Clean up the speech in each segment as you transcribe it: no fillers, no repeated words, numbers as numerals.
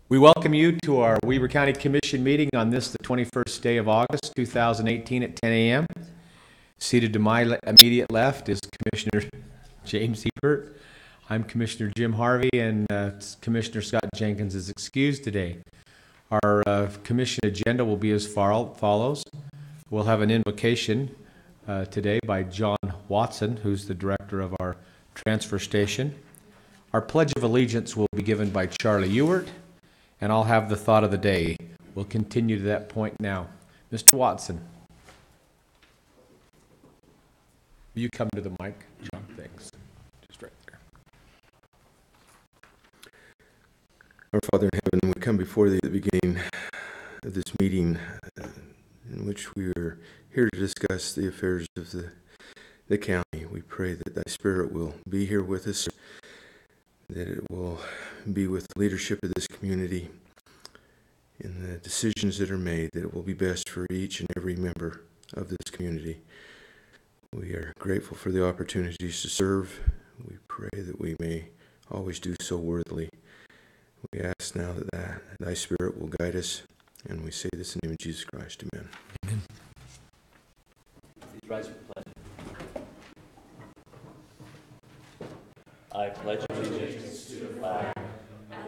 We welcome you to our Weber County Commission meeting on this, the 21st day of August, 2018 at 10 a.m. Seated to my immediate left is Commissioner James Hebert. I'm Commissioner Jim Harvey, and Commissioner Scott Jenkins is excused today. Our commission agenda will be as follows. We'll have an invocation today by John Watson, who's the director of our transfer station. Our Pledge of Allegiance will be given by Charlie Ewert, and I'll have the thought of the day. We'll continue to that point now. Mr. Watson. Will you come to the mic, John? Thanks. Just right there. Our Father in heaven, we come before thee at the beginning of this meeting in which we are here to discuss the affairs of the county. We pray that thy Spirit will be here with us, that it will be with the leadership of this community in the decisions that are made, that it will be best for each and every member of this community. We are grateful for the opportunities to serve. We pray that we may always do so worthily. We ask now that thy Spirit will guide us, and we say this in the name of Jesus Christ. Amen. Amen. Please rise for the pledge. I pledge allegiance to the flag of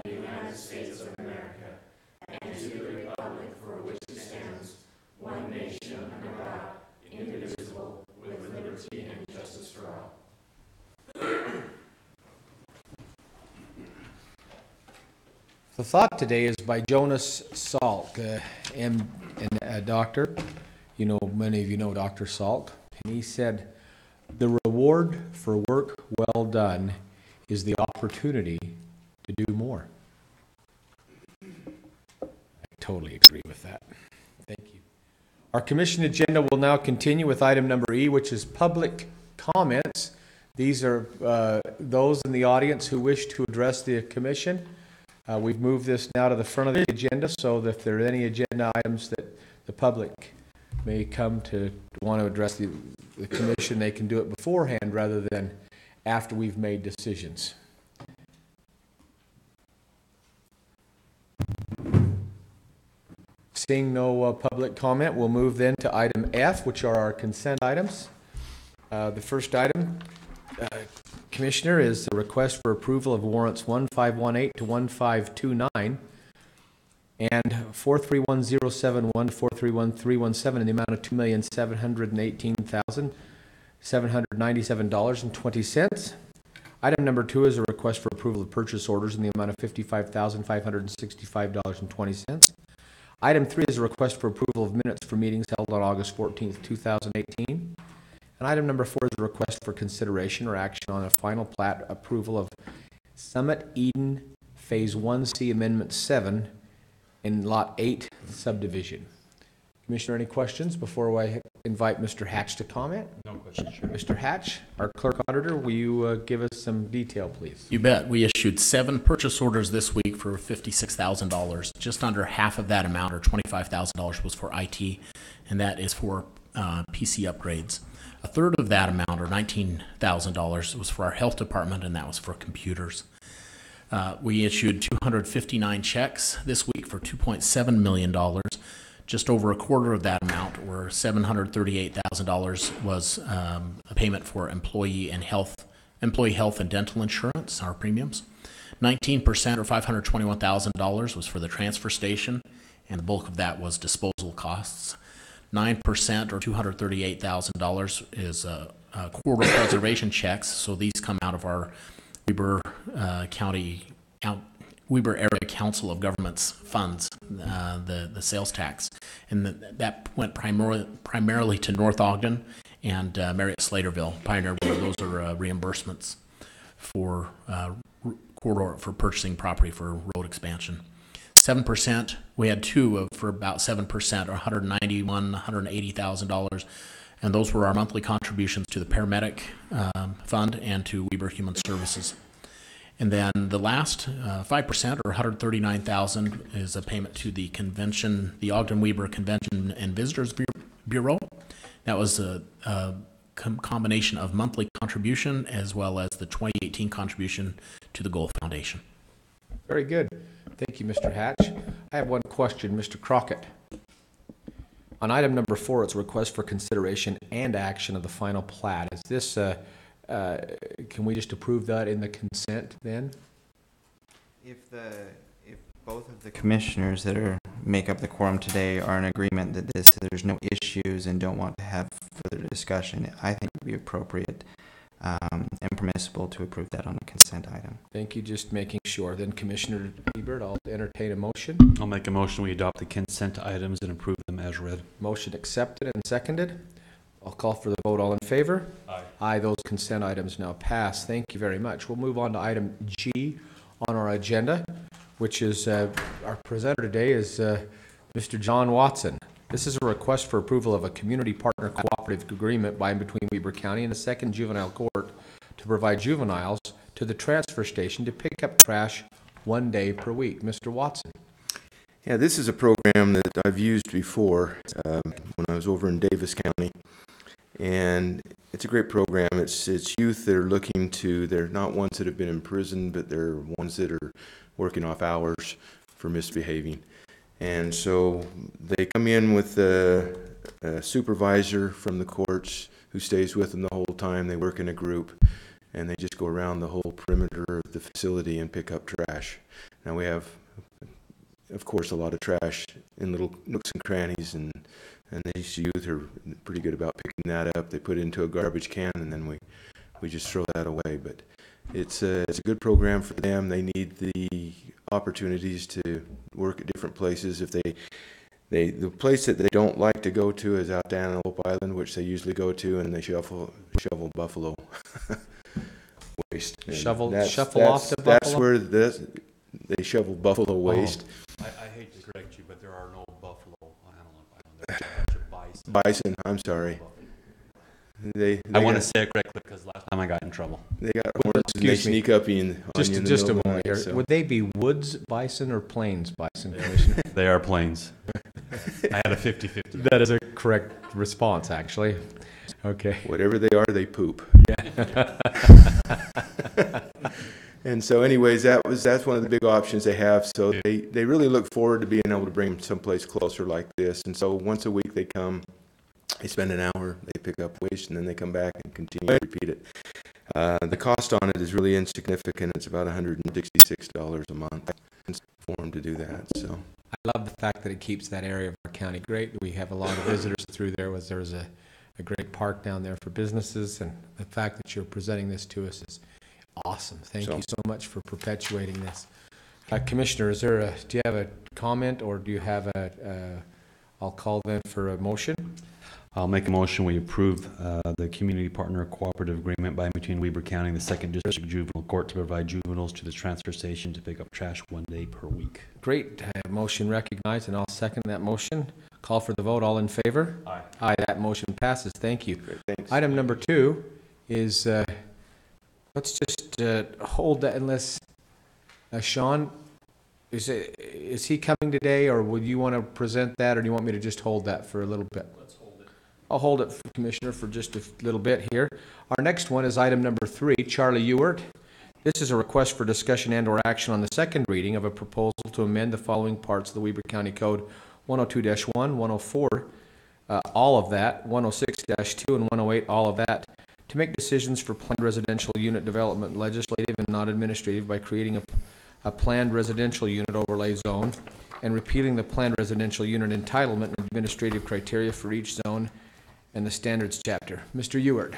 the United States of America and to the republic for which it stands, one nation under God, indivisible, with liberty and justice for all. The thought today is by Jonas Salk, a doctor. You know, many of you know Dr. Salk. And he said, the reward for work well done is the opportunity to do more. I totally agree with that. Thank you. Our commission agenda will now continue with item number E, which is public comments. These are those in the audience who wish to address the commission. We've moved this now to the front of the agenda, so that if there are any agenda items that the public may come to want to address the commission, they can do it beforehand rather than after we've made decisions. Seeing no public comment, we'll move then to item F, which are our consent items. The first item, Commissioner, is the request for approval of warrants 1518 to 1529 and 43107 to 431317 in the amount of $2,718,797.20. Item number 2 is a request for approval of purchase orders in the amount of $55,565.20. Item 3 is a request for approval of minutes for meetings held on August 14th, 2018. And item number 4 is a request for consideration or action on a final plat approval of Summit Eden Phase 1C Amendment 7 in Lot 8 subdivision. Commissioner, any questions before I invite Mr. Hatch to comment? No questions, sure. Mr. Hatch, our clerk auditor, will you give us some detail, please? You bet. We issued 7 purchase orders this week for $56,000. Just under half of that amount, or $25,000, was for IT, and that is for PC upgrades. A third of that amount, or $19,000, was for our health department, and that was for computers. We issued 259 checks this week for $2.7 million. Just over a quarter of that amount, or $738,000, was a payment for employee health and dental insurance, our premiums. 19%, or $521,000, was for the transfer station, and the bulk of that was disposal costs. 9%, or $238,000, is quarter preservation checks. So these come out of our Weber Area Council of Governments funds, the sales tax, and that went primarily to North Ogden and Marriott Slaterville, Pioneer. Those are reimbursements for corridor for purchasing property for road expansion. 7%, we had 2 for about 7%, or $180,000, and those were our monthly contributions to the paramedic fund and to Weber Human Services. And then the last 5%, or $139,000, is a payment to the convention, the Ogden Weber Convention and Visitors Bureau. That was a combination of monthly contribution as well as the 2018 contribution to the Gold Foundation. Very good. Thank you, Mr. Hatch. I have one question, Mr. Crockett. On item number 4, it's a request for consideration and action of the final plat. Is this, can we just approve that in the consent then? If both of the commissioners that make up the quorum today are in agreement that there's no issues and don't want to have further discussion, I think it would be appropriate and permissible to approve that on a consent item. Thank you, just making sure. Then Commissioner Ebert, I'll entertain a motion. I'll make a motion, we adopt the consent items and approve them as read. Motion accepted and seconded. I'll call for the vote. All in favor? Aye. Aye, those consent items now pass. Thank you very much. We'll move on to item G on our agenda, which is, our presenter today is Mr. John Watson. This is a request for approval of a community partner cooperative agreement by and between Weber County and the Second Juvenile Court to provide juveniles to the transfer station to pick up trash 1 day per week. Mr. Watson. Yeah, this is a program that I've used before when I was over in Davis County, and it's a great program. It's youth that are looking to, they're not ones that have been in prison, but they're ones that are working off hours for misbehaving. And so they come in with a supervisor from the courts who stays with them the whole time. They work in a group, and they just go around the whole perimeter of the facility and pick up trash. Now we have, of course, a lot of trash in little nooks and crannies, and these youth are pretty good about picking that up. They put it into a garbage can, and then we just throw that away. But it's a good program for them. They need the opportunities to work at different places. If the place that they don't like to go to is out down on Hope Island, which they usually go to, and they shovel buffalo waste. And Shuffle that's off the buffalo? That's where they shovel buffalo waste. I hate to correct you, but there are no buffalo on Antelope Island. There's a bunch of bison. Bison, I'm sorry. They I want to got- say it correctly because last time I got in trouble. They got horns and they Excuse me. sneak up on you in the Just a middle of the moment night, here. so. Would they be woods bison or plains bison, Commissioner? They are plains. I had a 50-50. That is a correct response, actually. Okay. Whatever they are, they poop. Yeah. And so anyways, that's one of the big options they have. So they really look forward to being able to bring them someplace closer like this. And so once a week they come, they spend an hour, they pick up waste, and then they come back and continue to repeat it. The cost on it is really insignificant. It's about $166 a month for them to do that. So I love the fact that it keeps that area of our county great. We have a lot of visitors through there. There's a great park down there for businesses, and the fact that you're presenting this to us is awesome. Thank you so much for perpetuating this. Commissioner, do you have a comment, or do you have I'll call then for a motion? I'll make a motion, we approve the community partner cooperative agreement by and between Weber County and the Second District Juvenile Court to provide juveniles to the transfer station to pick up trash 1 day per week. Great. Motion recognized, and I'll second that motion. Call for the vote. All in favor? Aye. Aye, that motion passes. Thank you. great, thanks. Item number 2 is, let's just hold that unless, Sean, is he coming today, or would you want to present that, or do you want me to just hold that for a little bit? Let's hold it. I'll hold it, Commissioner, for just a little bit here. Our next one is item number 3, Charlie Ewert. This is a request for discussion and/or action on the second reading of a proposal to amend the following parts of the Weber County Code 102-1, 104, all of that, 106-2, and 108, all of that, to make decisions for planned residential unit development, legislative and not administrative, by creating a planned residential unit overlay zone and repealing the planned residential unit entitlement and administrative criteria for each zone and the standards chapter. Mr. Ewert.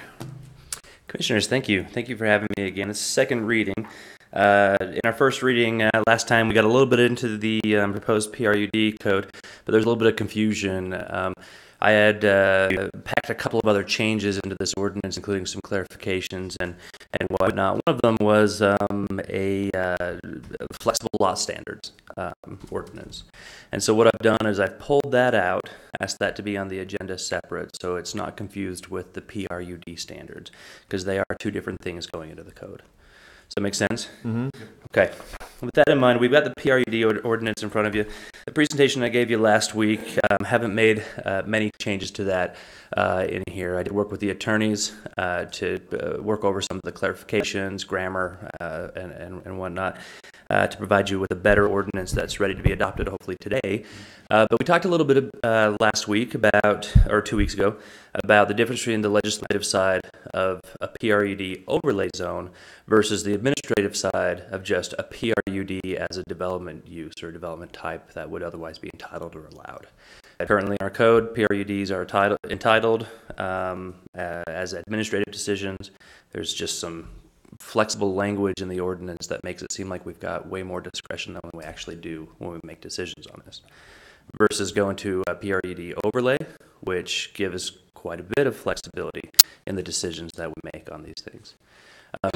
Commissioners, thank you. Thank you for having me again. It's second reading. In our first reading last time, we got a little bit into the proposed PRUD code, but there's a little bit of confusion. I had packed a couple of other changes into this ordinance, including some clarifications and whatnot. One of them was a flexible lot standards ordinance. And so what I've done is I've pulled that out, asked that to be on the agenda separate, so it's not confused with the PRUD standards, because they are two different things going into the code. Does that make sense? Mm-hmm. Okay. with that in mind, we've got the PRUD ordinance in front of you. The presentation I gave you last week, haven't made many changes to that in here. I did work with the attorneys to work over some of the clarifications, grammar, and whatnot, to provide you with a better ordinance that's ready to be adopted hopefully today. But we talked a little bit last week or 2 weeks ago, about the difference between the legislative side of a PRUD overlay zone versus the administrative side of just a PRUD as a development use or development type that would otherwise be entitled or allowed. Currently in our code, PRUDs are entitled as administrative decisions. There's just some flexible language in the ordinance that makes it seem like we've got way more discretion than we actually do when we make decisions on this. Versus going to a PRUD overlay, which gives quite a bit of flexibility in the decisions that we make on these things.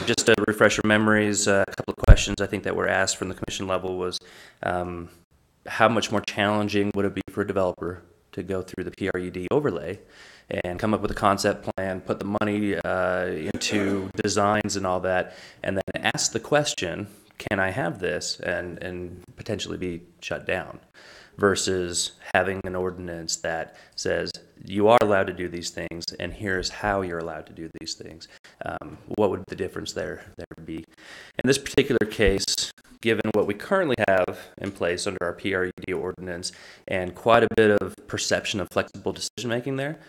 Just to refresh your memories, a couple of questions I think that were asked from the commission level was how much more challenging would it be for a developer to go through the PRUD overlay and come up with a concept plan, put the money into designs and all that, and then ask the question, can I have this, and potentially be shut down, versus having an ordinance that says you are allowed to do these things and here's how you're allowed to do these things. What would the difference there be? In this particular case, given what we currently have in place under our PRUD ordinance and quite a bit of perception of flexible decision making there,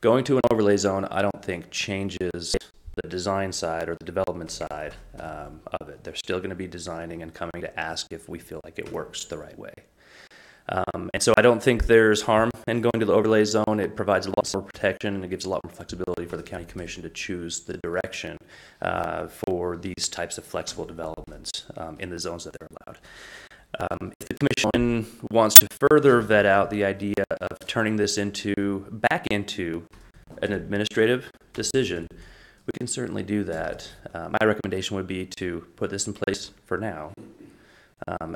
going to an overlay zone I don't think changes the design side or the development side of it. They're still going to be designing and coming to ask if we feel like it works the right way. And so I don't think there's harm in going to the overlay zone. It provides a lot more protection and it gives a lot more flexibility for the county commission to choose the direction for these types of flexible developments in the zones that they're allowed. If the commission wants to further vet out the idea of turning this back into an administrative decision, we can certainly do that. My recommendation would be to put this in place for now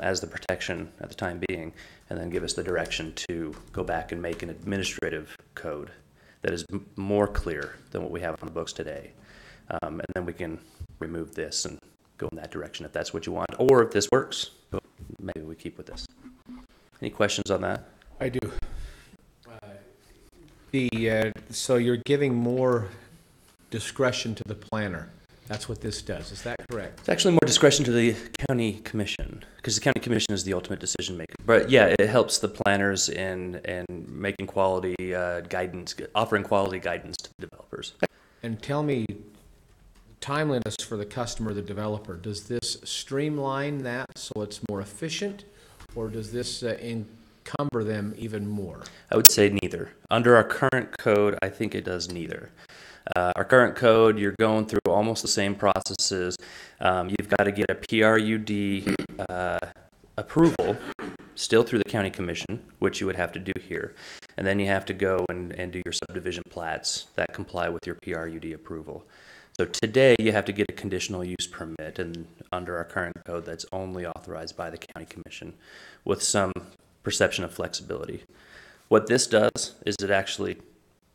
as the protection at the time being, and then give us the direction to go back and make an administrative code that is more clear than what we have on the books today. And then we can remove this and go in that direction if that's what you want. Or if this works, maybe we keep with this. Any questions on that? I do. So you're giving more discretion to the planner. That's what this does. Is that correct? It's actually more discretion to the county commission, because the county commission is the ultimate decision maker. But yeah, it helps the planners in making quality guidance, offering quality guidance to the developers. And tell me, timeliness for the customer, the developer, does this streamline that so it's more efficient, or does this encumber them even more? I would say neither. Under our current code, I think it does neither. Our current code, you're going through almost the same processes. You've got to get a PRUD approval, still through the county commission, which you would have to do here. And then you have to go and do your subdivision plats that comply with your PRUD approval. So today, you have to get a conditional use permit, and under our current code, that's only authorized by the county commission with some perception of flexibility. What this does is it actually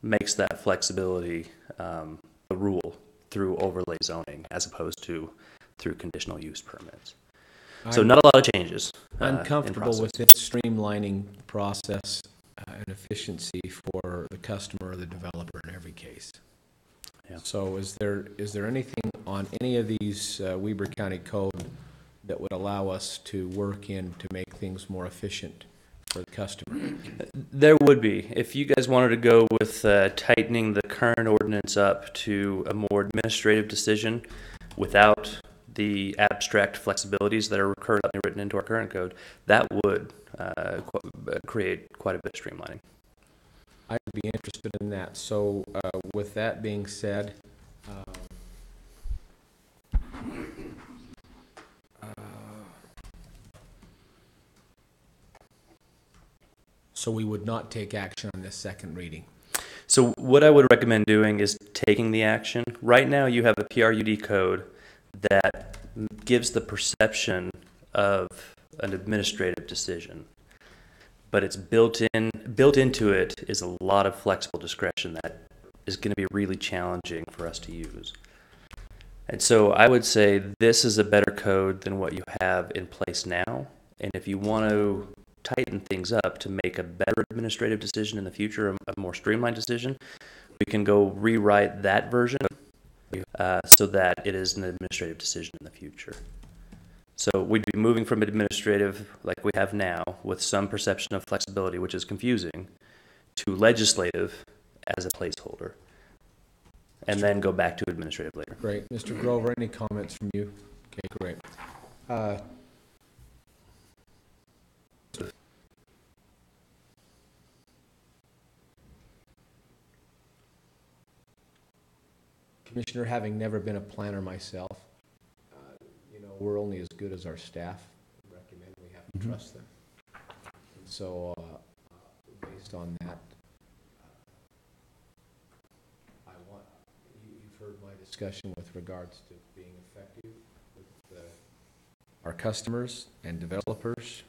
makes that flexibility the rule through overlay zoning as opposed to through conditional use permits. So not a lot of changes. I'm comfortable with it streamlining process and efficiency for the customer or the developer in every case. Yeah. So is there anything on any of these Weber County code that would allow us to work in to make things more efficient for the customer? There would be. If you guys wanted to go with tightening the current ordinance up to a more administrative decision without the abstract flexibilities that are currently written into our current code, that would create quite a bit of streamlining. I would be interested in that. So with that being said, so we would not take action on this second reading. So what I would recommend doing is taking the action. Right now you have a PRUD code that gives the perception of an administrative decision, but it's built into it is a lot of flexible discretion that is going to be really challenging for us to use. And so I would say this is a better code than what you have in place now. And if you want to tighten things up to make a better administrative decision in the future, a more streamlined decision, we can go rewrite that version so that it is an administrative decision in the future. So we'd be moving from administrative, like we have now, with some perception of flexibility, which is confusing, to legislative as a placeholder, and then go back to administrative later. Great. Mr. Grover, any comments from you? Okay, great. Commissioner, having never been a planner myself, we're only as good as our staff recommend. We have to trust them. And so, based on that, you've heard my discussion with regards to being effective with our customers and developers.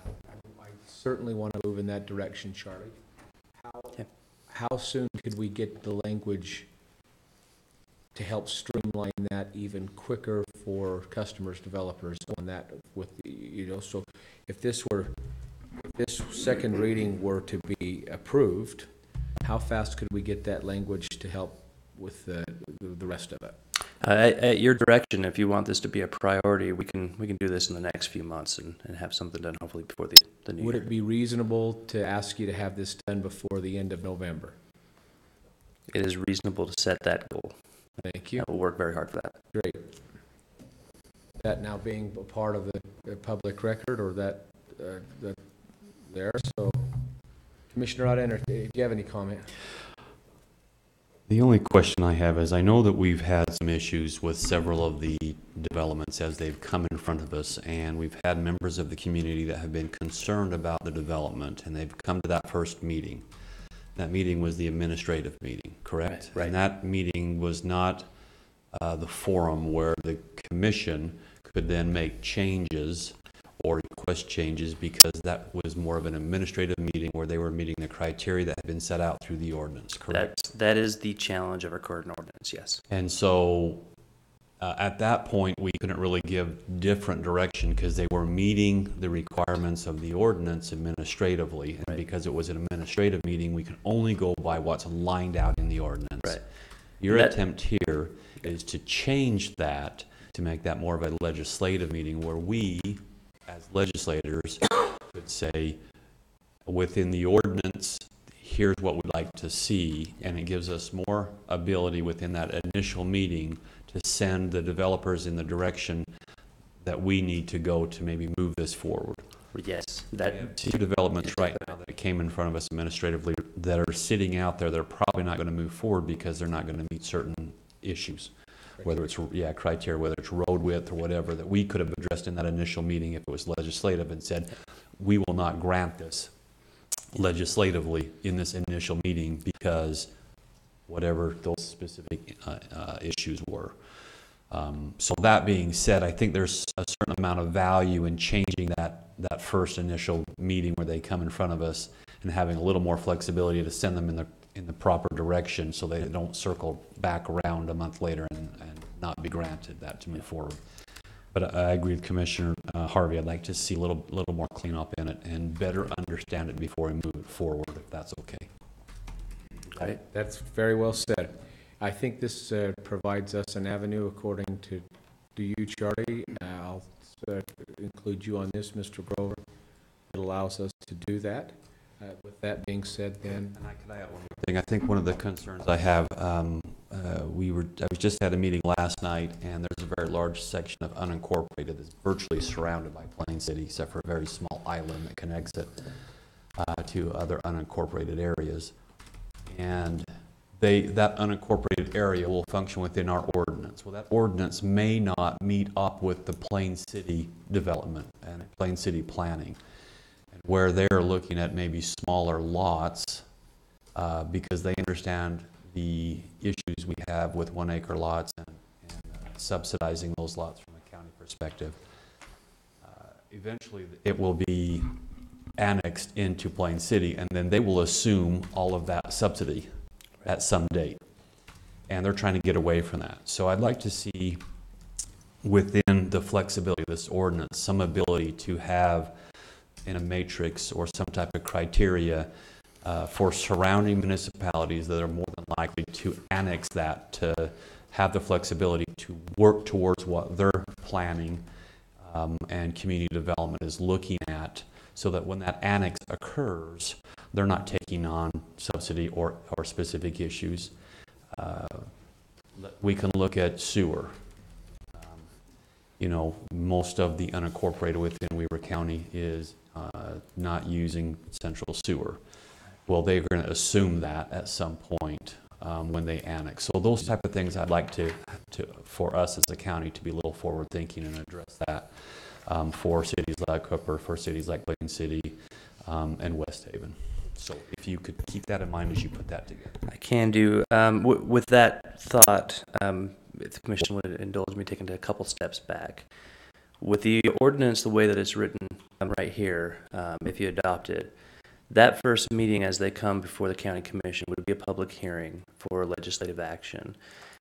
I certainly want to move in that direction, Charlie. How soon could we get the language to help streamline that even quicker for customers, developers on that with, so if this second reading were to be approved, how fast could we get that language to help with the rest of it? At your direction, if you want this to be a priority, we can do this in the next few months and have something done hopefully before the new year. Would it be reasonable to ask you to have this done before the end of November? It is reasonable to set that goal. Thank you. We'll work very hard for that. Great. That now being a part of the public record, or that there, so Commissioner Oden, do you have any comment? The only question I have is, I know that we've had some issues with several of the developments as they've come in front of us, and we've had members of the community that have been concerned about the development, and they've come to that first meeting. That meeting was the administrative meeting, correct? Right. And that meeting was not the forum where the commission could then make changes or request changes, because that was more of an administrative meeting where they were meeting the criteria that had been set out through the ordinance, correct? That is the challenge of our current ordinance, yes. And so at that point, we couldn't really give different direction because they were meeting the requirements of the ordinance administratively. And because it was an administrative meeting, we can only go by what's lined out in the ordinance. Right. Your attempt here is to change that, to make that more of a legislative meeting where we, as legislators, could say, within the ordinance, here's what we'd like to see, and it gives us more ability within that initial meeting to send the developers in the direction that we need to go to maybe move this forward. Yes. We have two developments right now that came in front of us administratively that are sitting out there. They're probably not going to move forward because they're not going to meet certain issues, whether it's criteria, whether it's road width or whatever, that we could have addressed in that initial meeting if it was legislative and said, we will not grant this legislatively in this initial meeting because whatever those specific issues were. So that being said, I think there's a certain amount of value in changing that first initial meeting where they come in front of us and having a little more flexibility to send them in the proper direction so they don't circle back around a month later and not be granted that to move forward. But I agree with Commissioner Harvey. I'd like to see a little more cleanup in it and better understand it before we move it forward, if that's okay. Right. That's very well said. I think this provides us an avenue, according to you, Charlie. I'll include you on this, Mr. Grover. It allows us to do that. With that being said, then. And could I add one more thing? I think one of the concerns I have, I was just at a meeting last night, and there's a very large section of unincorporated that's virtually surrounded by Plain City, except for a very small island that connects it to other unincorporated areas. And that unincorporated area will function within our ordinance. Well, that ordinance may not meet up with the Plain City development and Plain City planning, and where they're looking at maybe smaller lots because they understand the issues we have with 1 acre lots and subsidizing those lots from a county perspective. Eventually, it will be annexed into Plain City, and then they will assume all of that subsidy at some date. and they're trying to get away from that. So I'd like to see within the flexibility of this ordinance some ability to have in a matrix or some type of criteria for surrounding municipalities that are more than likely to annex that, to have the flexibility to work towards what their planning and community development is looking at, so that when that annex occurs, they're not taking on subsidy or specific issues. We can look at sewer. You know, most of the unincorporated within Weaver County is not using central sewer. Well, they're going to assume that at some point when they annex. So those type of things I'd like to for us as a county to be a little forward thinking and address that for cities like Hooper, for cities like Plain City and West Haven. So if you could keep that in mind as you put that together. I can do. With that thought, if the commission would indulge me taking a couple steps back. With the ordinance, the way that it's written right here, if you adopt it, that first meeting as they come before the county commission would be a public hearing for legislative action.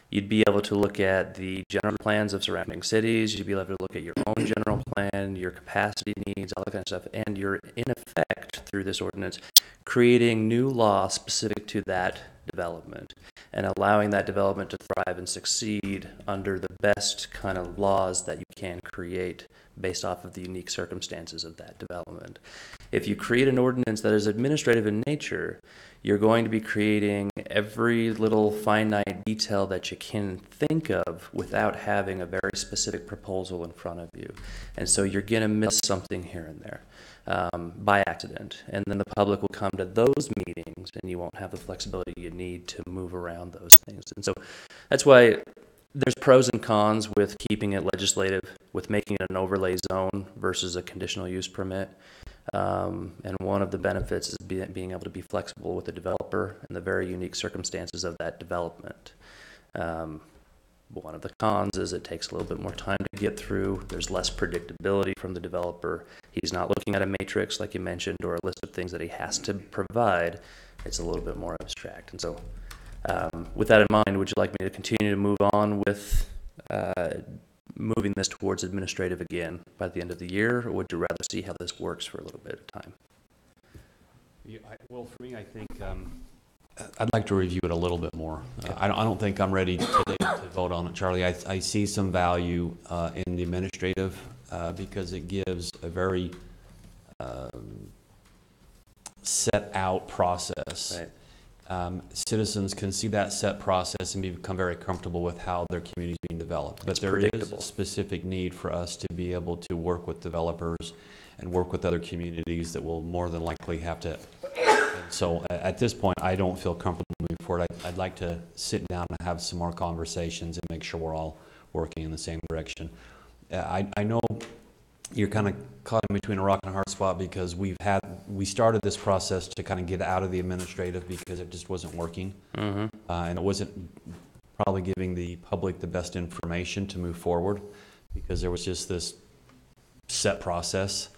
You'd be able to look at the general plans of surrounding cities. You'd be able to look at your own general plan, your capacity needs, all that kind of stuff. And you're, in effect, through this ordinance, creating new law specific to that development and allowing that development to thrive and succeed under the best kind of laws that you can create based off of the unique circumstances of that development. If you create an ordinance that is administrative in nature, you're going to be creating every little finite detail that you can think of without having a very specific proposal in front of you. And so you're going to miss something here and there by accident. And then the public will come to those meetings and you won't have the flexibility you need to move around those things. And so that's why there's pros and cons with keeping it legislative, with making it an overlay zone versus a conditional use permit. And one of the benefits is being able to be flexible with the developer and the very unique circumstances of that development. One of the cons is it takes a little bit more time to get through. There's less predictability from the developer. He's not looking at a matrix, like you mentioned, or a list of things that he has to provide. It's a little bit more abstract. And so with that in mind, would you like me to continue to move on with moving this towards administrative again by the end of the year, or would you rather see how this works for a little bit of time? Yeah, well, for me, I think I'd like to review it a little bit more. I don't think I'm ready today to vote on it, Charlie. I see some value in the administrative because it gives a very set out process. Right. Citizens can see that set process and become very comfortable with how their community is being developed. But there is a specific need for us to be able to work with developers and work with other communities that will more than likely have to. And so at this point, I don't feel comfortable moving forward. I'd like to sit down and have some more conversations and make sure we're all working in the same direction. I know you're kind of caught in between a rock and a hard spot because we started this process to kind of get out of the administrative because it just wasn't working. Mm-hmm. And it wasn't probably giving the public the best information to move forward because there was just this set process.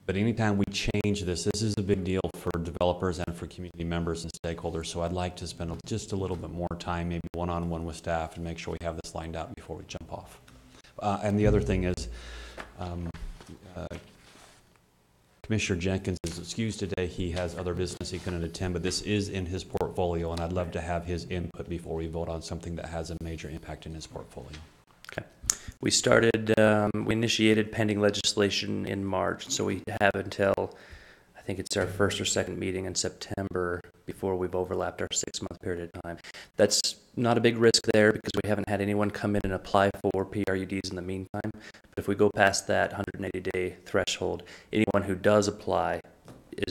But anytime we change this is a big deal for developers and for community members and stakeholders. So I'd like to spend just a little bit more time, maybe one-on-one with staff, and make sure we have this lined out before we jump off. And the other thing is, Commissioner Jenkins is excused today. He has other business he couldn't attend, but this is in his portfolio, and I'd love to have his input before we vote on something that has a major impact in his portfolio. Okay. We initiated pending legislation in March, so we have until, I think it's our first or second meeting in September before we've overlapped our 6-month period of time. That's not a big risk there because we haven't had anyone come in and apply for PRUDs in the meantime. But if we go past that 180-day threshold, anyone who does apply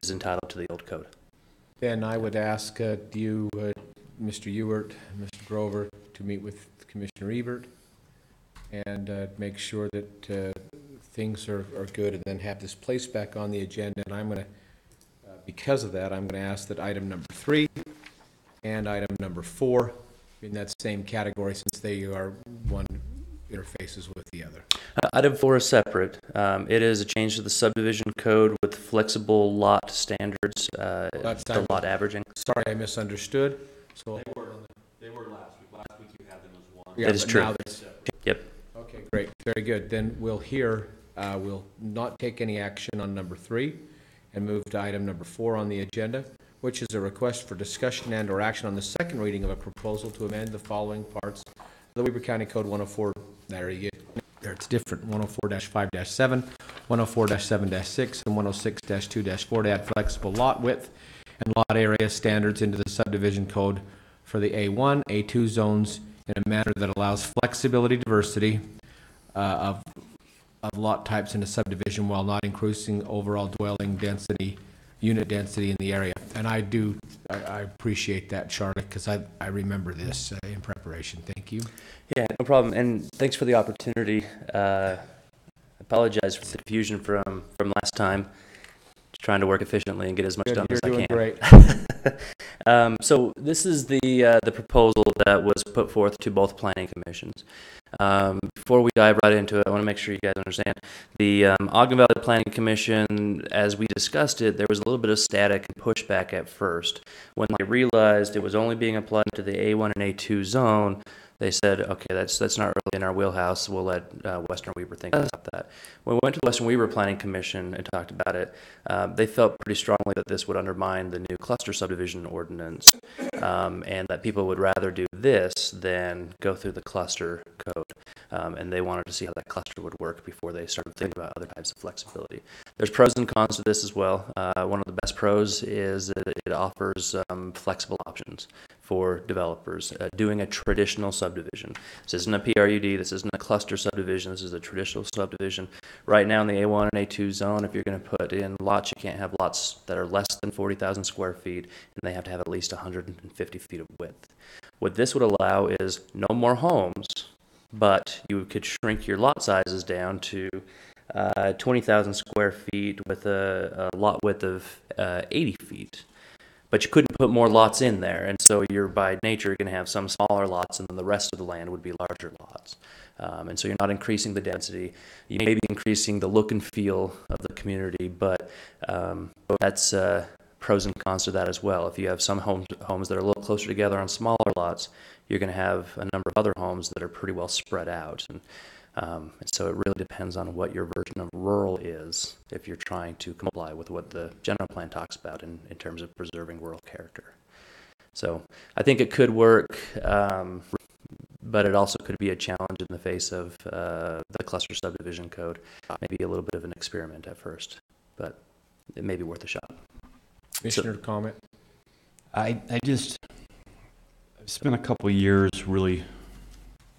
is entitled to the old code. Then I would ask you, Mr. Ewert, Mr. Grover, to meet with Commissioner Ebert and make sure that things are good, and then have this placed back on the agenda. And I'm going to, because of that, I'm going to ask that item number 3 and item number 4 in that same category, since they are one interfaces with the other. Item 4 is separate. It is a change to the subdivision code with flexible lot standards, the lot averaging. Sorry, I misunderstood. So, They were last week. Last week you had them as one. yeah, That is but true. now that's- Yep. Okay, great, very good. Then we'll we'll not take any action on number 3 and move to item number 4 on the agenda, which is a request for discussion and/or action on the second reading of a proposal to amend the following parts of the Weber County Code 104, there you go, there it's different, 104-5-7, 104-7-6, and 106-2-4 to add flexible lot width and lot area standards into the subdivision code for the A1, A2 zones in a manner that allows flexibility, diversity of lot types in a subdivision while not increasing overall dwelling density, unit density in the area. And I appreciate that, Charlotte, because I remember this in preparation. Thank you. Yeah, no problem. And thanks for the opportunity. I apologize for the confusion from last time. Just trying to work efficiently and get as much done as I can. You're doing great. So this is the proposal that was put forth to both planning commissions. Before we dive right into it, I want to make sure you guys understand. The Ogden Valley Planning Commission, as we discussed it, there was a little bit of static and pushback at first. When they realized it was only being applied to the A1 and A2 zone, they said, okay, that's not really in our wheelhouse. We'll let Western Weber think about that. When we went to the Western Weber Planning Commission and talked about it, they felt pretty strongly that this would undermine the new cluster subdivision ordinance, and that people would rather do this than go through the cluster code. And they wanted to see how that cluster would work before they started thinking about other types of flexibility. There's pros and cons to this as well. One of the best pros is that it offers flexible options for developers doing a traditional subdivision. This isn't a PRUD, this isn't a cluster subdivision, this is a traditional subdivision. Right now in the A1 and A2 zone, if you're going to put in lots, you can't have lots that are less than 40,000 square feet, and they have to have at least 150 feet of width. What this would allow is no more homes, but you could shrink your lot sizes down to 20,000 square feet with a lot width of 80 feet. But you couldn't put more lots in there, and so you're by nature going to have some smaller lots, and then the rest of the land would be larger lots. And so you're not increasing the density. You may be increasing the look and feel of the community, but that's pros and cons to that as well. If you have some homes that are a little closer together on smaller lots, you're going to have a number of other homes that are pretty well spread out. And so it really depends on what your version of rural is if you're trying to comply with what the general plan talks about in terms of preserving rural character. So I think it could work, but it also could be a challenge in the face of the cluster subdivision code. Maybe a little bit of an experiment at first, but it may be worth a shot. Commissioner, comment? I've spent a couple of years really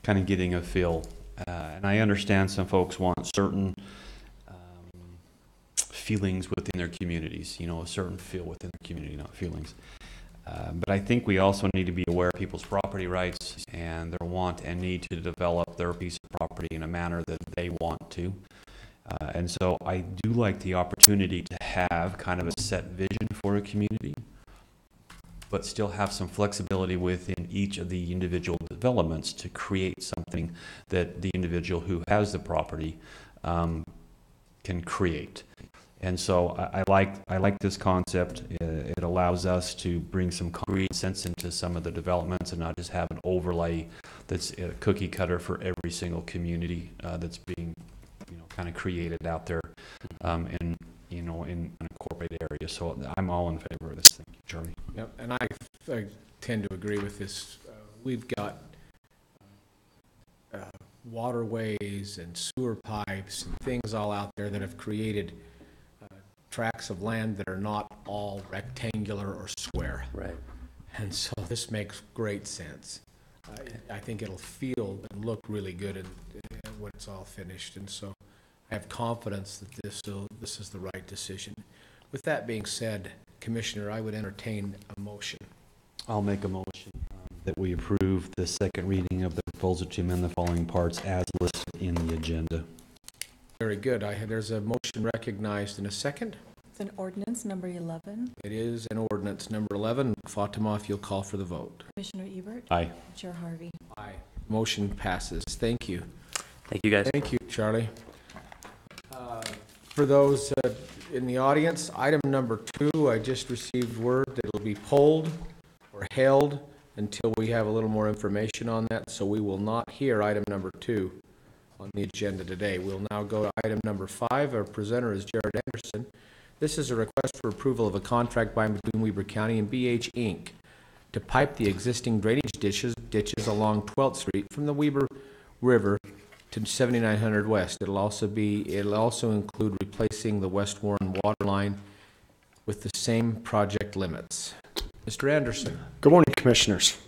kind of getting a feel, and I understand some folks want certain feelings within their communities, a certain feel within their community, not feelings. But I think we also need to be aware of people's property rights and their want and need to develop their piece of property in a manner that they want to. And so I do like the opportunity to have kind of a set vision for a community, but still have some flexibility within each of the individual developments to create something that the individual who has the property can create. And so I like this concept. It allows us to bring some concrete sense into some of the developments and not just have an overlay that's a cookie cutter for every single community that's being kind of created out there in an incorporated area. So I'm all in favor of this. Thank you, Charlie. Yep, and I tend to agree with this. We've got waterways and sewer pipes and things all out there that have created tracts of land that are not all rectangular or square. Right. And so this makes great sense. I think it'll feel and look really good when it's all finished. And so I have confidence that this is the right decision. With that being said, Commissioner, I would entertain a motion. I'll make a motion that we approve the second reading of the proposal to amend the following parts as listed in the agenda. Very good. There's a motion recognized in a second. It's an ordinance number 11. It is an ordinance number 11. Fatima, if you'll call for the vote. Commissioner Ebert. Aye. Chair Harvey. Aye. Motion passes. Thank you. Thank you, guys. Thank you, Charlie. For those in the audience, item number 2, I just received word that it'll be polled or held until we have a little more information on that, so we will not hear item number 2 on the agenda today. We'll now go to item number 5. Our presenter is Jared Anderson. This is a request for approval of a contract by and between Weber County and BH Inc. to pipe the existing drainage ditches along 12th Street from the Weber River to 7900 West. It'll also include replacing the West Warren water line with the same project limits. Mr. Anderson. Good morning, Commissioners.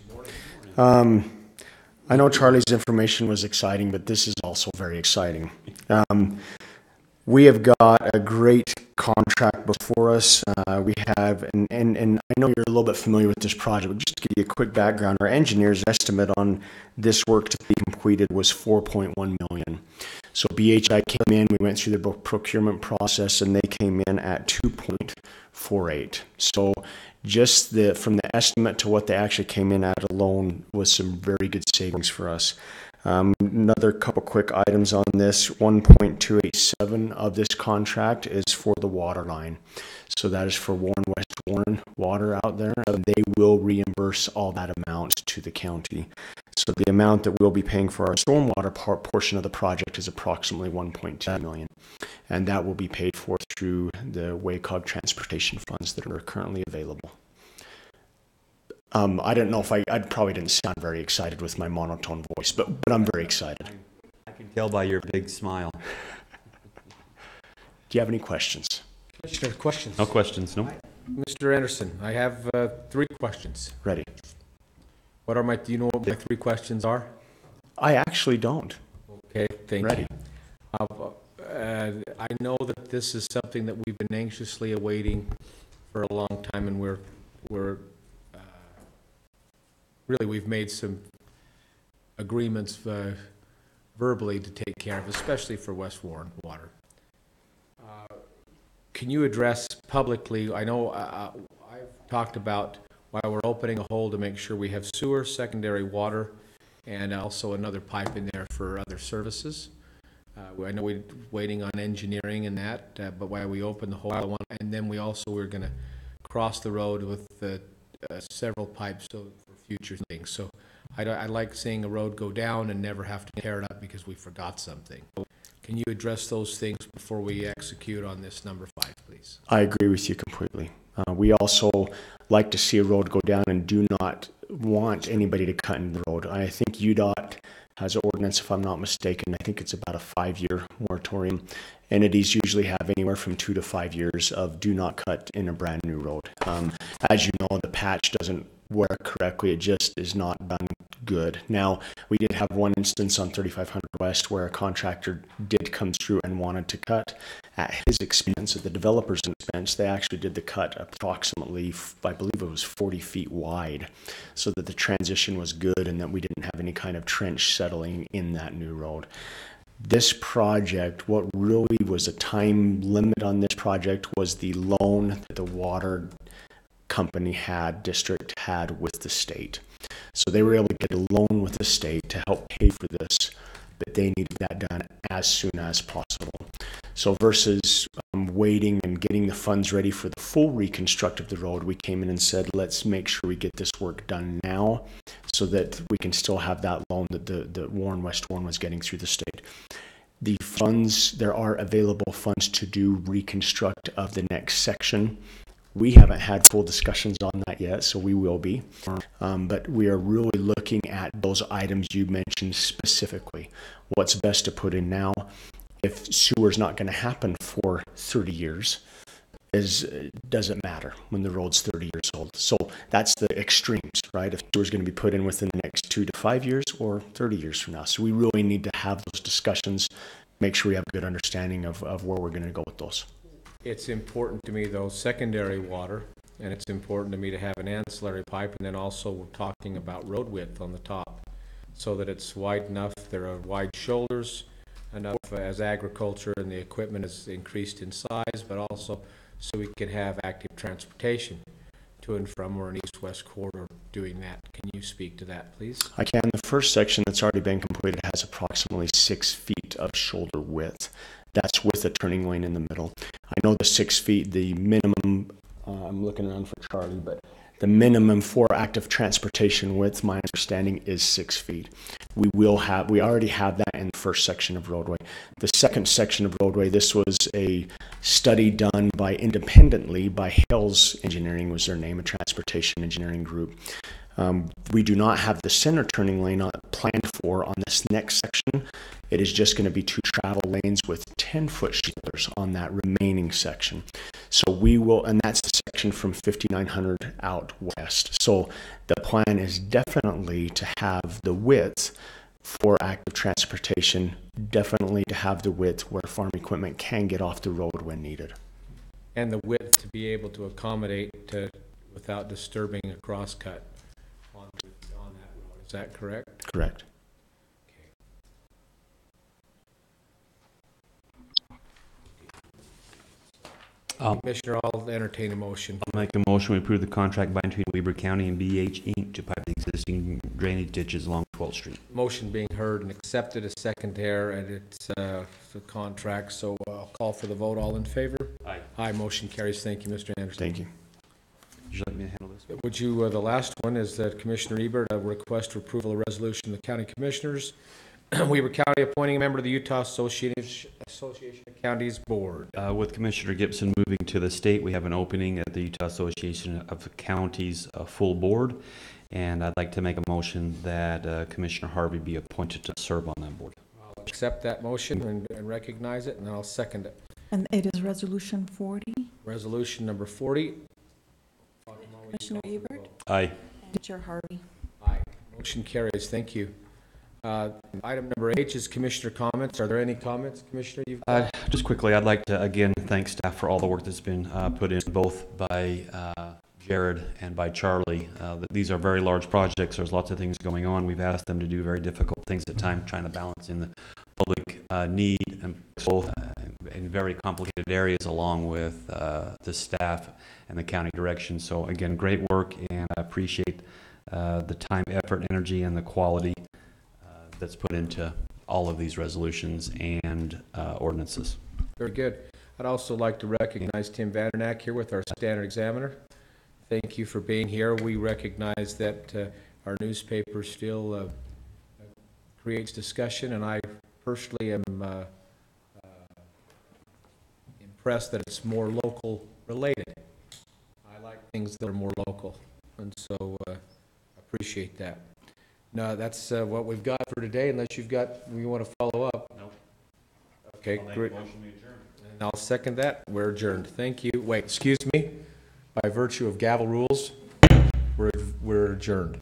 I know Charlie's information was exciting, but this is also very exciting. We have got a great contract before us. We have, and I know you're a little bit familiar with this project, but just to give you a quick background, our engineer's estimate on this work to be completed was $4.1 million. So BHI came in, we went through the procurement process, and they came in at 2.48. So just from the estimate to what they actually came in at alone was some very good savings for us. Another couple quick items on this. 1.287 of this contract is for the water line. So that is for West Warren water out there. They will reimburse all that amount to the county. So the amount that we'll be paying for our stormwater portion of the project is approximately $1.2 million. And that will be paid for through the WACOG transportation funds that are currently available. I don't know if I probably didn't sound very excited with my monotone voice, but I'm very excited. I can tell by your big smile. Do you have any questions? Commissioner, questions? No questions, no? Mr. Anderson, I have 3 questions. Ready. Do you know what my 3 questions are? I actually don't. Okay, thank Ready. you. I know that this is something that we've been anxiously awaiting for a long time, and we've made some agreements verbally to take care of, especially for West Warren Water. Can you address publicly, I know I've talked about why we're opening a hole to make sure we have sewer, secondary water, and also another pipe in there for other services. I know we're waiting on engineering and that, but why we opened the hole, and then we're going to cross the road with several pipes for future things. So I like seeing a road go down and never have to tear it up because we forgot something. Can you address those things before we execute on this number 5, please? I agree with you completely. We also like to see a road go down and do not want anybody to cut in the road. I think UDOT has an ordinance, if I'm not mistaken. I think it's about a 5-year moratorium. Entities usually have anywhere from 2 to 5 years of do not cut in a brand new road. As you know, the patch doesn't work correctly. It just is not done good. Now, we did have one instance on 3500 West where a contractor did come through and wanted to cut at his expense, at the developer's expense. They actually did the cut approximately, I believe it was 40 feet wide, so that the transition was good and that we didn't have any kind of trench settling in that new road. This project, what really was a time limit on this project was the loan that the water district had with the state. So they were able to get a loan with the state to help pay for this, but they needed that done as soon as possible. So versus waiting and getting the funds ready for the full reconstruct of the road, we came in and said, let's make sure we get this work done now so that we can still have that loan that the West Warren was getting through the state. The funds, there are available funds to do reconstruct of the next section. We haven't had full discussions on that yet, so we will be. But we are really looking at those items you mentioned specifically. What's best to put in now? If sewer's not going to happen for 30 years, doesn't matter when the road's 30 years old. So that's the extremes, right? If sewer's going to be put in within the next 2 to 5 years or 30 years from now. So we really need to have those discussions, make sure we have a good understanding of where we're going to go with those. It's important to me, though, secondary water, and it's important to me to have an ancillary pipe, and then also we're talking about road width on the top, so that it's wide enough, there are wide shoulders, enough as agriculture and the equipment is increased in size, but also so we can have active transportation to and from or an east-west corridor doing that. Can you speak to that, please? I can. The first section that's already been completed has approximately 6 feet of shoulder width. That's with a turning lane in the middle. I know the 6 feet, the minimum I'm looking around for Charlie, but the minimum for active transportation width, my understanding, is 6 feet. We already have that in the first section of roadway. The second section of roadway, this was a study done independently by Hales Engineering, was their name, a transportation engineering group. We do not have the center turning lane planned for on this next section. It is just going to be 2 travel lanes with 10-foot shoulders on that remaining section. So we will, and that's the section from 5900 out west. So the plan is definitely to have the width for active transportation, definitely to have the width where farm equipment can get off the road when needed. And the width to be able to accommodate without disturbing a crosscut on that road. Is that correct? Correct. Commissioner, I'll entertain a motion. I'll make a motion to approve the contract by between Weber County and BH Inc. to pipe the existing drainage ditches along 12th Street. Motion being heard and accepted, a second there, and it's the contract, so I'll call for the vote. All in favor? Aye. Aye, motion carries. Thank you, Mr. Anderson. Thank you. Would you like me to handle this? Would you, the last one is that Commissioner Ebert, a request for approval of resolution of the county commissioners, Weber County appointing a member of the Utah Association of Counties Board. With Commissioner Gibson moving to the state, we have an opening at the Utah Association of Counties full board, and I'd like to make a motion that Commissioner Harvey be appointed to serve on that board. I'll accept that motion and recognize it, and I'll second it. And it is Resolution 40. Resolution number 40. Commissioner Ebert Aye. and Chair Harvey. Aye. Motion carries. Thank you. Item number H is commissioner comments. Are there any comments, Commissioner? Just quickly, I'd like to again thank staff for all the work that's been put in, both by Jared and by Charlie. These are very large projects. There's lots of things going on. We've asked them to do very difficult things at times, trying to balance in the public need and both in very complicated areas, along with the staff and the county direction. So again, great work, and I appreciate the time, effort, energy, and the quality that's put into all of these resolutions and ordinances. Very good. I'd also like to recognize Tim Vandernack here with our standard examiner. Thank you for being here. We recognize that our newspaper still creates discussion, and I personally am impressed that it's more local related. I like things that are more local, and so appreciate that. No, that's what we've got for today, unless you want to follow up. Nope. Okay, great. And I'll second that. We're adjourned. Thank you. Wait, excuse me. By virtue of gavel rules, we're adjourned.